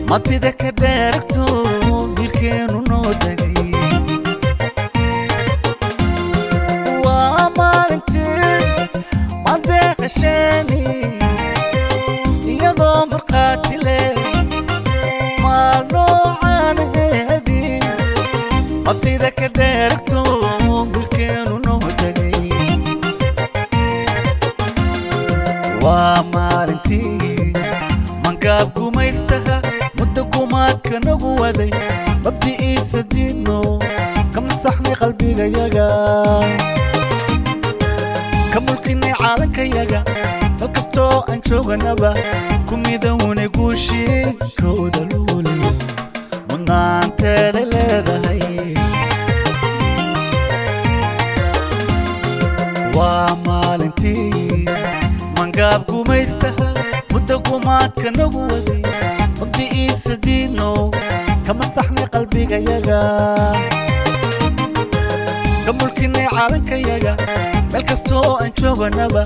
matida ka dheeragto dilkeenu noo degay waa maalintii madeeqashani iyadoo marqaati leh maalnoocaan heedi matida ka dheeragto dilkeenu noo degay waa maalintii mangaab gumaystaha muddo gumaadka nagu waday mabdi'iisa diidno ka masaxnay qalbigayaga ka mulkinay caalankayaga meel kastoo aan jooganaba ku midownay guushii kooda luuliyo mudnaanteeday leedahay waa maalintii mangaab gumaystaha muddo gumaadka nagu waday mabdi'iisa diidno ka masaxnay qalbigayaga ka mulkinay caalankayaga meel kastoo aan jooganaba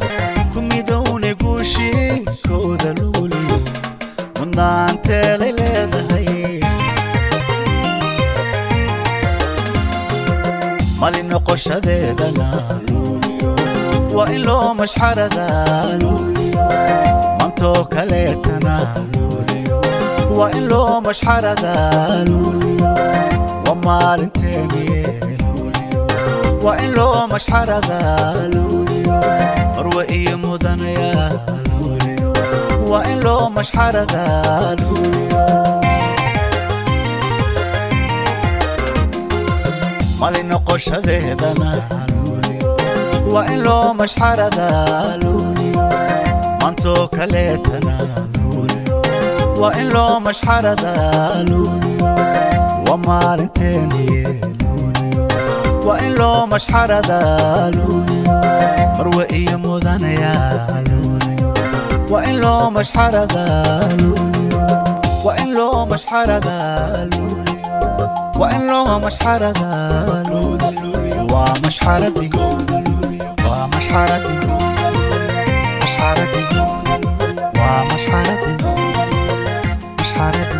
ku midownay guushii kooda luuliyo mudnaanteeday leedahay mali noqoshadeedana waa in loo mashxaradaa mantoo kaleetana waa in loo mashxaradaa waa maalinteeni waa in loo mashxaradaa marwe iyo mudanaya waa in loo mashxaradaa mali noqoshadeedana waa in loo mashxaradaa mantoo kaleetana waa in loo mashxaradaa waa maalinteeni waa in loo mashxaradaa marwe iyo mudanaya waa in loo mashxaradaa waa in loo mashxaradaa waa in loo mashxaradaa waa mashxaradii waa mashxaradii مشحردي ومشحردي مشحردي